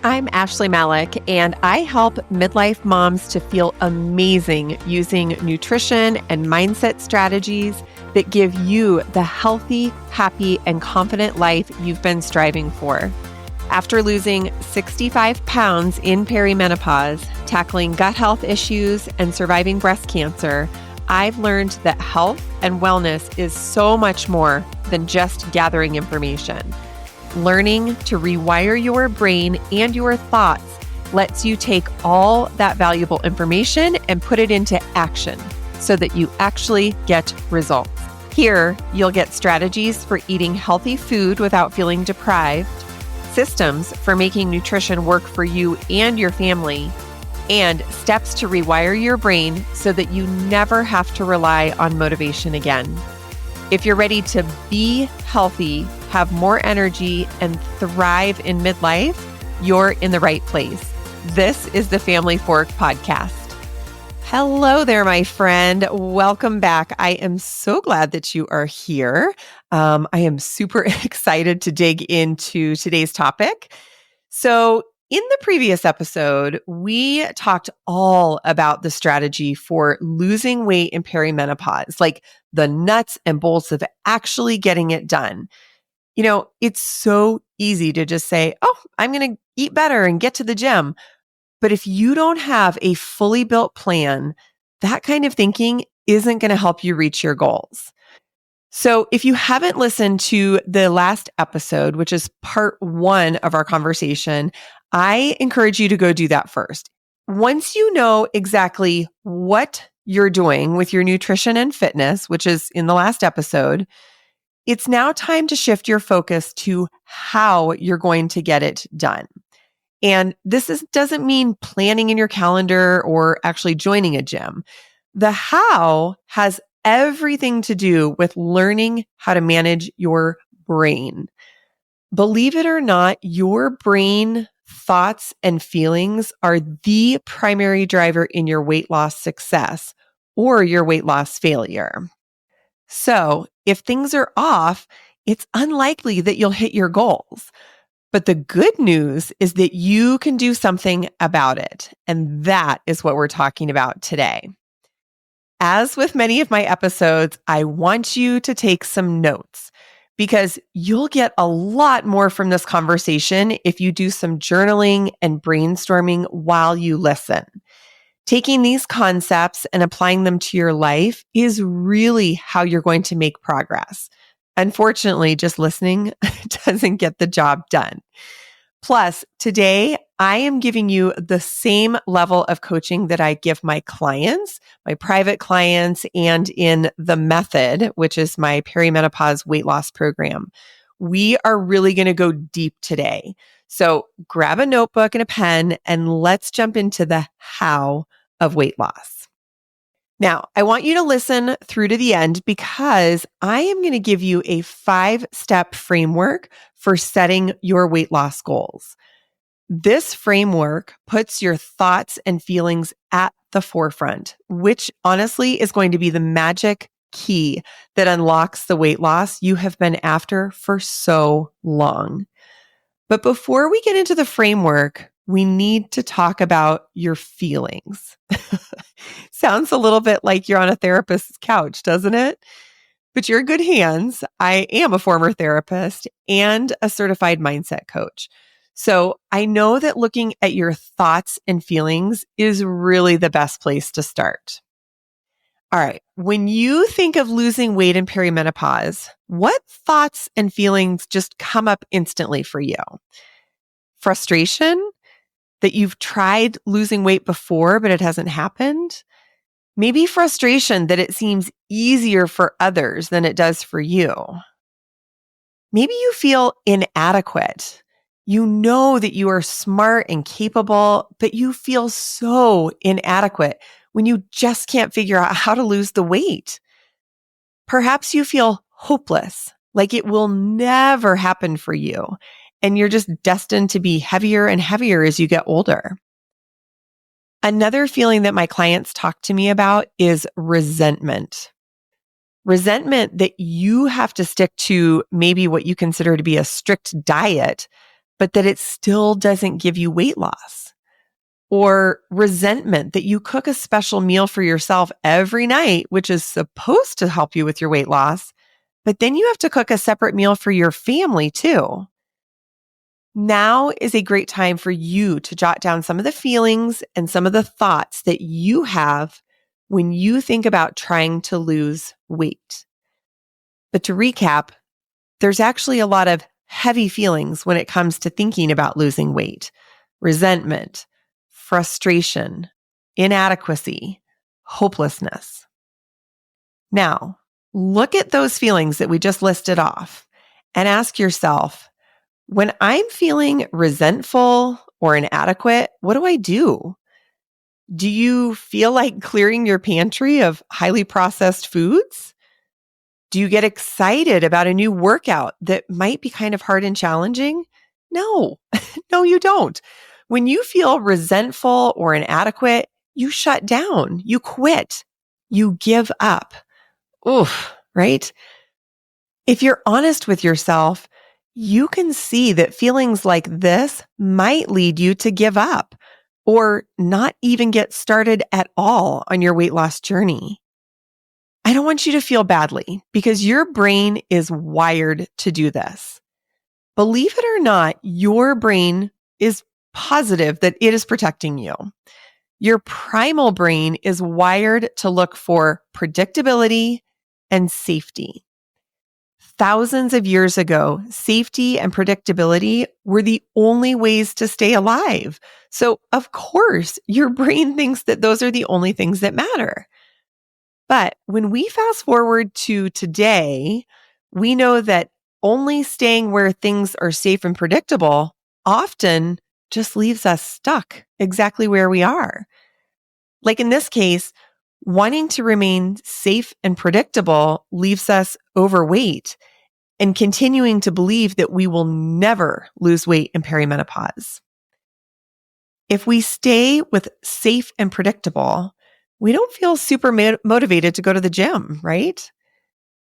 I'm Ashley Malik, and I help midlife moms to feel amazing using nutrition and mindset strategies that give you the healthy, happy, and confident life you've been striving for. After losing 65 pounds in perimenopause, tackling gut health issues, and surviving breast cancer, I've learned that health and wellness is so much more than just gathering information. Learning to rewire your brain and your thoughts lets you take all that valuable information and put it into action so that you actually get results. Here, you'll get strategies for eating healthy food without feeling deprived, systems for making nutrition work for you and your family, and steps to rewire your brain so that you never have to rely on motivation again. If you're ready to be healthy, have more energy, and thrive in midlife, you're in the right place. This is the Family Fork Podcast. Hello there, my friend. Welcome back. I am so glad that you are here. I am super excited to dig into today's topic. So, in the previous episode, we talked all about the strategy for losing weight in perimenopause, like the nuts and bolts of actually getting it done. You know, it's so easy to just say, oh, I'm going to eat better and get to the gym. But if you don't have a fully built plan, that kind of thinking isn't going to help you reach your goals. So if you haven't listened to the last episode, which is part 1 of our conversation, I encourage you to go do that first. Once you know exactly what you're doing with your nutrition and fitness, which is in the last episode, it's now time to shift your focus to how you're going to get it done. And doesn't mean planning in your calendar or actually joining a gym. The how has everything to do with learning how to manage your brain. Believe it or not, your brain thoughts and feelings are the primary driver in your weight loss success or your weight loss failure. So if things are off, it's unlikely that you'll hit your goals. But the good news is that you can do something about it. And that is what we're talking about today. As with many of my episodes, I want you to take some notes because you'll get a lot more from this conversation if you do some journaling and brainstorming while you listen. Taking these concepts and applying them to your life is really how you're going to make progress. Unfortunately, just listening doesn't get the job done. Plus, today, I am giving you the same level of coaching that I give my clients, my private clients, and in the method, which is my perimenopause weight loss program. We are really going to go deep today. So grab a notebook and a pen and let's jump into the how of weight loss. Now, I want you to listen through to the end because I am going to give you a 5-step framework for setting your weight loss goals. This framework puts your thoughts and feelings at the forefront, which honestly is going to be the magic key that unlocks the weight loss you have been after for so long. But before we get into the framework, we need to talk about your feelings. Sounds a little bit like you're on a therapist's couch, doesn't it? But you're in good hands. I am a former therapist and a certified mindset coach. So I know that looking at your thoughts and feelings is really the best place to start. All right. When you think of losing weight in perimenopause, what thoughts and feelings just come up instantly for you? Frustration that you've tried losing weight before, but it hasn't happened? Maybe frustration that it seems easier for others than it does for you. Maybe you feel inadequate. You know that you are smart and capable, but you feel so inadequate when you just can't figure out how to lose the weight. Perhaps you feel hopeless, like it will never happen for you, and you're just destined to be heavier and heavier as you get older. Another feeling that my clients talk to me about is resentment. Resentment that you have to stick to maybe what you consider to be a strict diet, but that it still doesn't give you weight loss. Or resentment that you cook a special meal for yourself every night, which is supposed to help you with your weight loss, but then you have to cook a separate meal for your family too. Now is a great time for you to jot down some of the feelings and some of the thoughts that you have when you think about trying to lose weight. But to recap, there's actually a lot of heavy feelings when it comes to thinking about losing weight: resentment, frustration, inadequacy, hopelessness. Now, look at those feelings that we just listed off and ask yourself, when I'm feeling resentful or inadequate, what do I do? Do you feel like clearing your pantry of highly processed foods? Do you get excited about a new workout that might be kind of hard and challenging? No, no, you don't. When you feel resentful or inadequate, you shut down, you quit, you give up. Oof, right? If you're honest with yourself, you can see that feelings like this might lead you to give up or not even get started at all on your weight loss journey. I don't want you to feel badly because your brain is wired to do this. Believe it or not, your brain is positive that it is protecting you. Your primal brain is wired to look for predictability and safety. Thousands of years ago, safety and predictability were the only ways to stay alive. So, of course, your brain thinks that those are the only things that matter. But when we fast forward to today, we know that only staying where things are safe and predictable often just leaves us stuck exactly where we are. Like in this case, wanting to remain safe and predictable leaves us overweight and continuing to believe that we will never lose weight in perimenopause. If we stay with safe and predictable, we don't feel super motivated to go to the gym, right?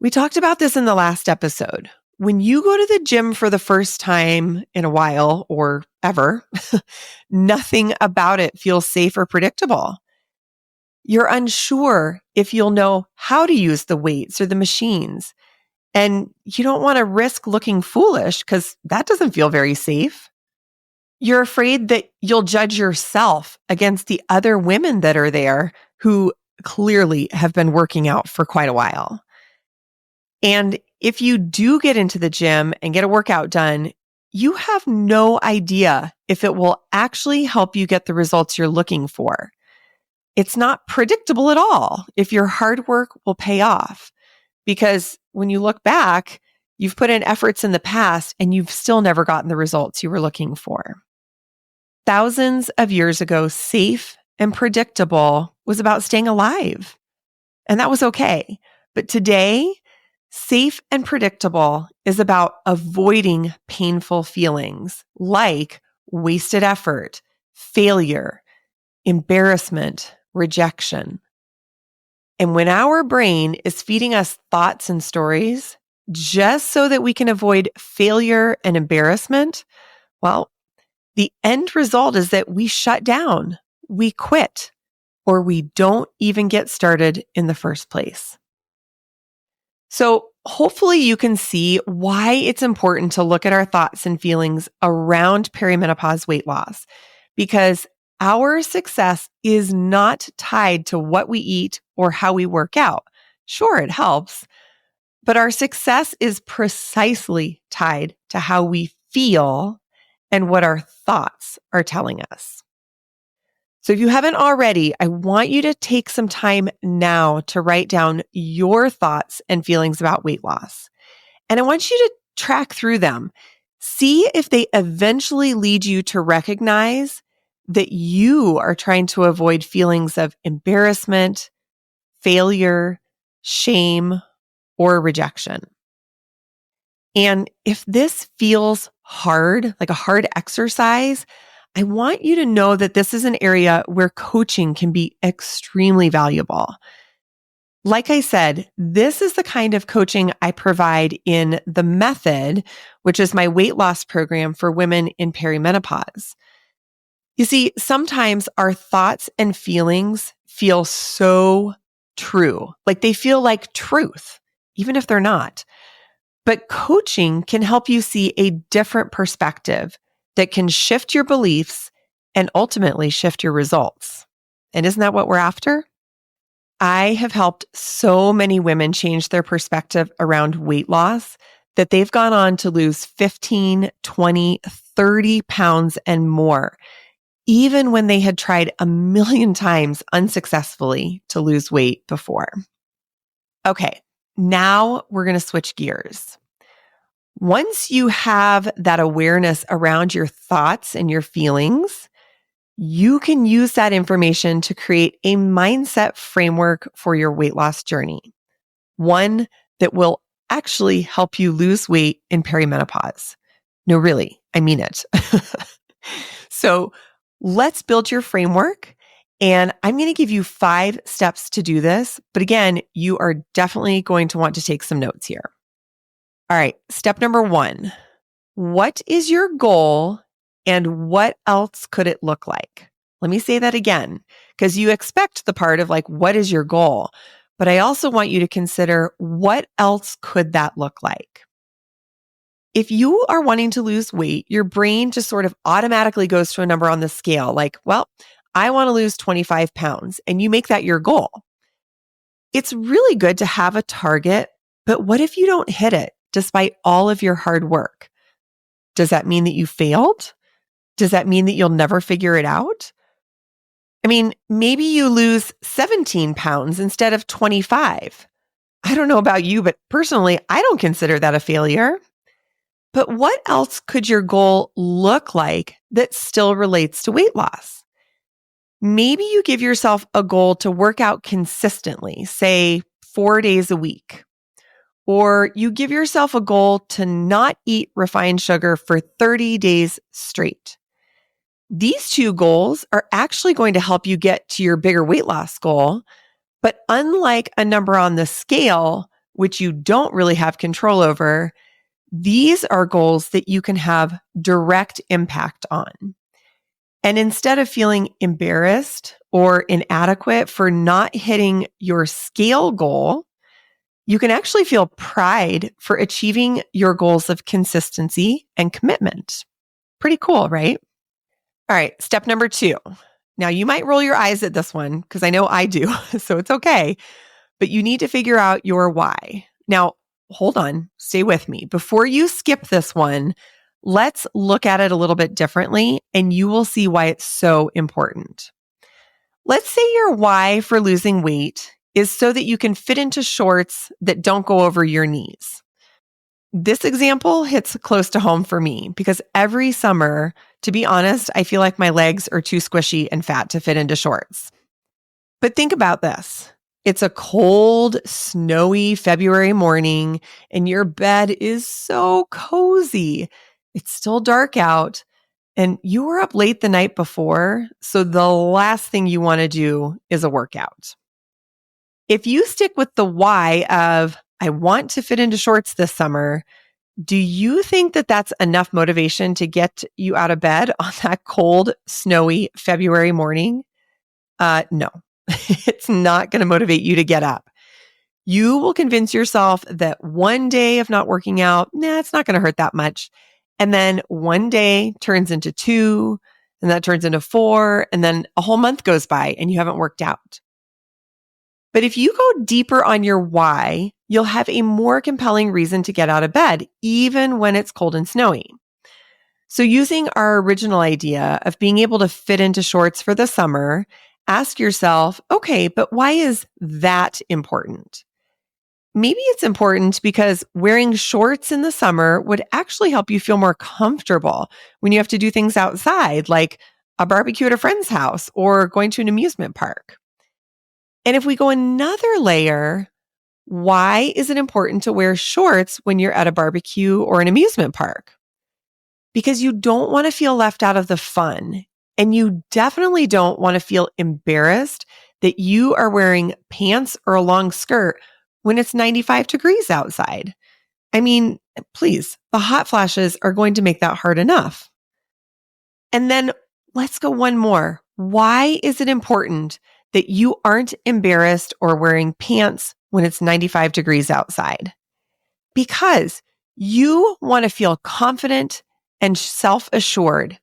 We talked about this in the last episode. When you go to the gym for the first time in a while or ever, nothing about it feels safe or predictable. You're unsure if you'll know how to use the weights or the machines. And you don't want to risk looking foolish because that doesn't feel very safe. You're afraid that you'll judge yourself against the other women that are there who clearly have been working out for quite a while. And if you do get into the gym and get a workout done, you have no idea if it will actually help you get the results you're looking for. It's not predictable at all if your hard work will pay off. Because when you look back, you've put in efforts in the past and you've still never gotten the results you were looking for. Thousands of years ago, safe and predictable was about staying alive. And that was okay. But today, safe and predictable is about avoiding painful feelings like wasted effort, failure, embarrassment, rejection. And when our brain is feeding us thoughts and stories just so that we can avoid failure and embarrassment, well, the end result is that we shut down, we quit, or we don't even get started in the first place. So hopefully you can see why it's important to look at our thoughts and feelings around perimenopause weight loss, because our success is not tied to what we eat or how we work out. Sure, it helps, but our success is precisely tied to how we feel and what our thoughts are telling us. So if you haven't already, I want you to take some time now to write down your thoughts and feelings about weight loss. And I want you to track through them. See if they eventually lead you to recognize that you are trying to avoid feelings of embarrassment, failure, shame, or rejection. And if this feels hard, like a hard exercise, I want you to know that this is an area where coaching can be extremely valuable. Like I said, this is the kind of coaching I provide in the method, which is my weight loss program for women in perimenopause. You see, sometimes our thoughts and feelings feel so true, like they feel like truth, even if they're not. But coaching can help you see a different perspective that can shift your beliefs and ultimately shift your results. And isn't that what we're after? I have helped so many women change their perspective around weight loss that they've gone on to lose 15, 20, 30 pounds and more, even when they had tried a million times unsuccessfully to lose weight before. Okay, now we're going to switch gears. Once you have that awareness around your thoughts and your feelings, you can use that information to create a mindset framework for your weight loss journey, one that will actually help you lose weight in perimenopause. No, really, I mean it. So let's build your framework. And I'm going to give you 5 steps to do this. But again, you are definitely going to want to take some notes here. All right, step number 1. What is your goal and what else could it look like? Let me say that again, because you expect the part of like, what is your goal? But I also want you to consider what else could that look like? If you are wanting to lose weight, your brain just sort of automatically goes to a number on the scale, like, well, I want to lose 25 pounds, and you make that your goal. It's really good to have a target, but what if you don't hit it despite all of your hard work? Does that mean that you failed? Does that mean that you'll never figure it out? I mean, maybe you lose 17 pounds instead of 25. I don't know about you, but personally, I don't consider that a failure. But what else could your goal look like that still relates to weight loss? Maybe you give yourself a goal to work out consistently, say 4 days a week. Or you give yourself a goal to not eat refined sugar for 30 days straight. These 2 goals are actually going to help you get to your bigger weight loss goal. But unlike a number on the scale, which you don't really have control over, these are goals that you can have direct impact on. And instead of feeling embarrassed or inadequate for not hitting your scale goal, you can actually feel pride for achieving your goals of consistency and commitment. Pretty cool, right? All right, step number 2. Now, you might roll your eyes at this one because I know I do, so it's okay. But you need to figure out your why. Now, hold on, stay with me. Before you skip this one, let's look at it a little bit differently, and you will see why it's so important. Let's say your why for losing weight is so that you can fit into shorts that don't go over your knees. This example hits close to home for me because every summer, to be honest, I feel like my legs are too squishy and fat to fit into shorts. But think about this. It's a cold, snowy February morning, and your bed is so cozy. It's still dark out, and you were up late the night before, so the last thing you want to do is a workout. If you stick with the why of, I want to fit into shorts this summer, do you think that that's enough motivation to get you out of bed on that cold, snowy February morning? No, it's not going to motivate you to get up. You will convince yourself that one day of not working out, it's not going to hurt that much. And then one day turns into 2, and that turns into 4, and then a whole month goes by and you haven't worked out. But if you go deeper on your why, you'll have a more compelling reason to get out of bed, even when it's cold and snowy. So using our original idea of being able to fit into shorts for the summer, ask yourself, okay, but why is that important? Maybe it's important because wearing shorts in the summer would actually help you feel more comfortable when you have to do things outside, like a barbecue at a friend's house or going to an amusement park. And if we go another layer, why is it important to wear shorts when you're at a barbecue or an amusement park? Because you don't want to feel left out of the fun. And you definitely don't want to feel embarrassed that you are wearing pants or a long skirt when it's 95 degrees outside? I mean, please, the hot flashes are going to make that hard enough. And then let's go one more. Why is it important that you aren't embarrassed or wearing pants when it's 95 degrees outside? Because you want to feel confident and self-assured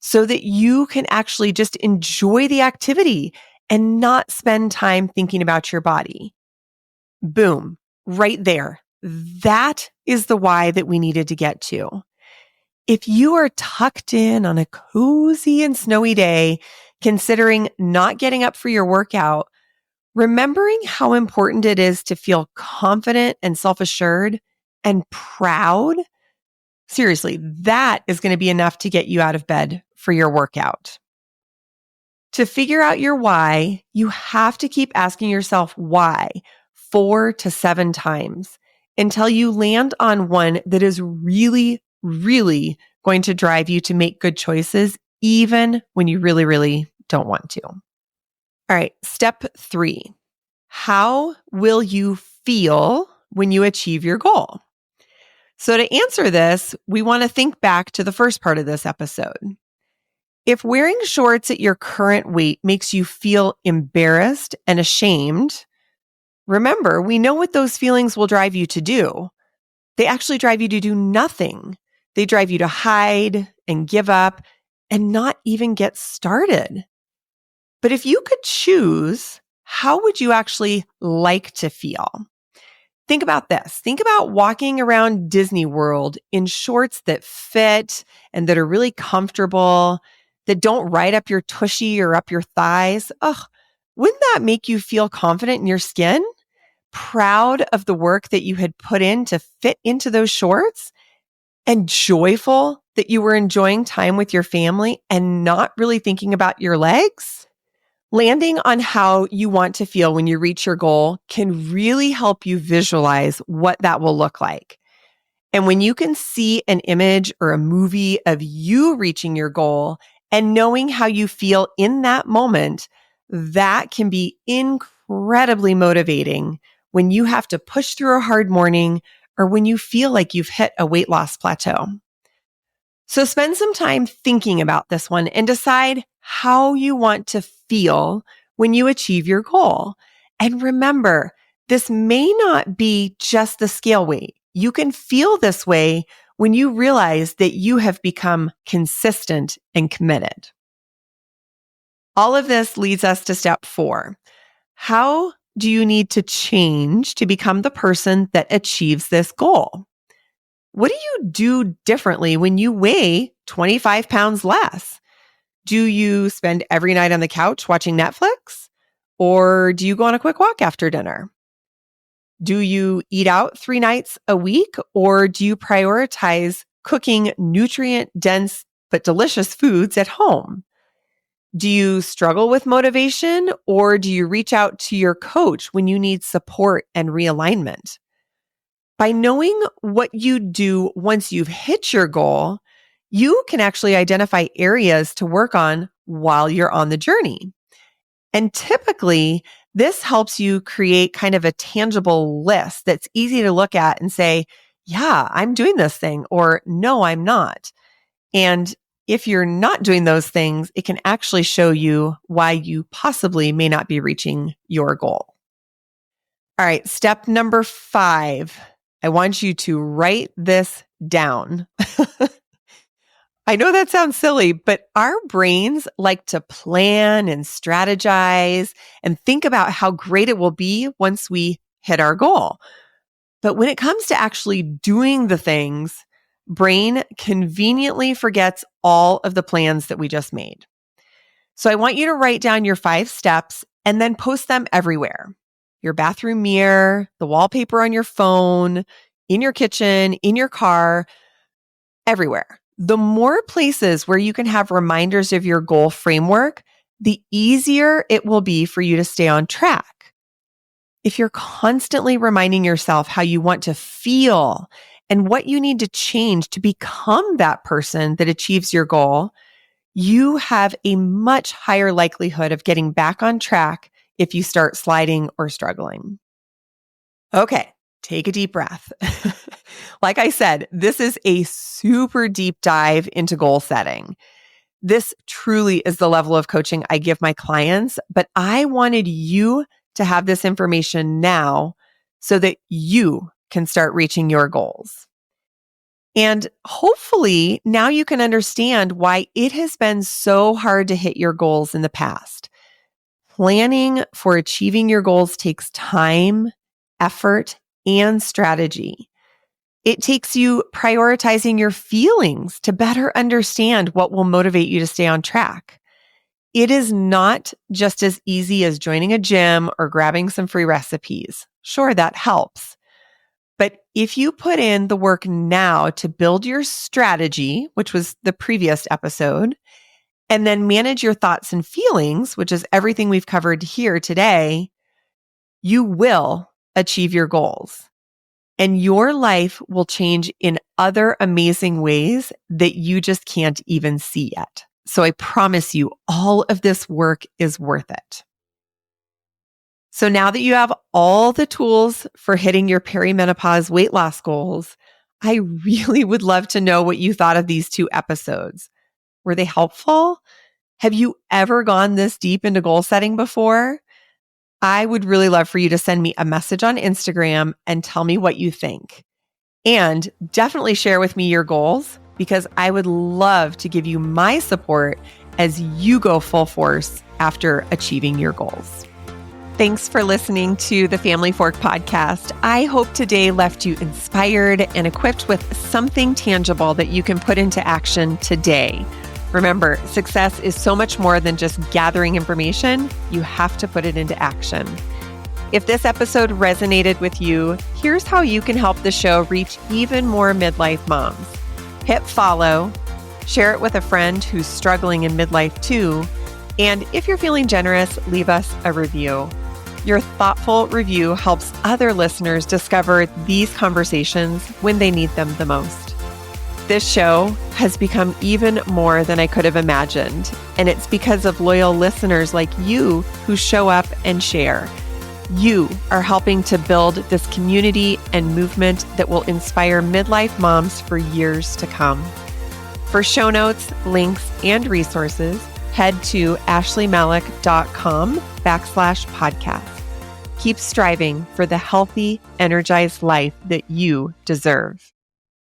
so that you can actually just enjoy the activity and not spend time thinking about your body. Boom, right there. That is the why that we needed to get to. If you are tucked in on a cozy and snowy day, considering not getting up for your workout, remembering how important it is to feel confident and self-assured and proud, seriously, that is going to be enough to get you out of bed for your workout. To figure out your why, you have to keep asking yourself why 4 to 7 times until you land on one that is really, really going to drive you to make good choices, even when you really, really don't want to. All right, step 3. How will you feel when you achieve your goal? So to answer this, we want to think back to the first part of this episode. If wearing shorts at your current weight makes you feel embarrassed and ashamed, remember, we know what those feelings will drive you to do. They actually drive you to do nothing. They drive you to hide and give up and not even get started. But if you could choose, how would you actually like to feel? Think about this. Think about walking around Disney World in shorts that fit and that are really comfortable, that don't ride up your tushy or up your thighs. Ugh, wouldn't that make you feel confident in your skin? Proud of the work that you had put in to fit into those shorts? And joyful that you were enjoying time with your family and not really thinking about your legs? Landing on how you want to feel when you reach your goal can really help you visualize what that will look like. And when you can see an image or a movie of you reaching your goal and knowing how you feel in that moment, that can be incredibly motivating when you have to push through a hard morning or when you feel like you've hit a weight loss plateau. So spend some time thinking about this one and decide how you want to feel when you achieve your goal. And remember, this may not be just the scale weight. You can feel this way when you realize that you have become consistent and committed. All of this leads us to step 4. How do you need to change to become the person that achieves this goal? What do you do differently when you weigh 25 pounds less? Do you spend every night on the couch watching Netflix? Or do you go on a quick walk after dinner? Do you eat out 3 nights a week? Or do you prioritize cooking nutrient-dense but delicious foods at home? Do you struggle with motivation? Or do you reach out to your coach when you need support and realignment? By knowing what you do once you've hit your goal, you can actually identify areas to work on while you're on the journey. And typically, this helps you create kind of a tangible list that's easy to look at and say, yeah, I'm doing this thing, or no, I'm not. And if you're not doing those things, it can actually show you why you possibly may not be reaching your goal. All right, step number 5. I want you to write this down. I know that sounds silly, but our brains like to plan and strategize and think about how great it will be once we hit our goal. But when it comes to actually doing the things, brain conveniently forgets all of the plans that we just made. So I want you to write down your 5 steps and then post them everywhere. Your bathroom mirror, the wallpaper on your phone, in your kitchen, in your car, everywhere. The more places where you can have reminders of your goal framework, the easier it will be for you to stay on track. If you're constantly reminding yourself how you want to feel and what you need to change to become that person that achieves your goal, you have a much higher likelihood of getting back on track if you start sliding or struggling. Okay, take a deep breath. Like I said, this is a super deep dive into goal setting. This truly is the level of coaching I give my clients, but I wanted you to have this information now so that you can start reaching your goals. And hopefully now you can understand why it has been so hard to hit your goals in the past. Planning for achieving your goals takes time, effort, and strategy. It takes you prioritizing your feelings to better understand what will motivate you to stay on track. It is not just as easy as joining a gym or grabbing some free recipes. Sure, that helps. But if you put in the work now to build your strategy, which was the previous episode, and then manage your thoughts and feelings, which is everything we've covered here today, you will achieve your goals. And your life will change in other amazing ways that you just can't even see yet. So I promise you, all of this work is worth it. So now that you have all the tools for hitting your perimenopause weight loss goals, I really would love to know what you thought of these 2 episodes. Were they helpful? Have you ever gone this deep into goal setting before? I would really love for you to send me a message on Instagram and tell me what you think. And definitely share with me your goals because I would love to give you my support as you go full force after achieving your goals. Thanks for listening to the Family Fork podcast. I hope today left you inspired and equipped with something tangible that you can put into action today. Remember, success is so much more than just gathering information. You have to put it into action. If this episode resonated with you, here's how you can help the show reach even more midlife moms. Hit follow, share it with a friend who's struggling in midlife too, and if you're feeling generous, leave us a review. Your thoughtful review helps other listeners discover these conversations when they need them the most. This show has become even more than I could have imagined, and it's because of loyal listeners like you who show up and share. You are helping to build this community and movement that will inspire midlife moms for years to come. For show notes, links, and resources, head to ashleymalik.com/podcast. Keep striving for the healthy, energized life that you deserve.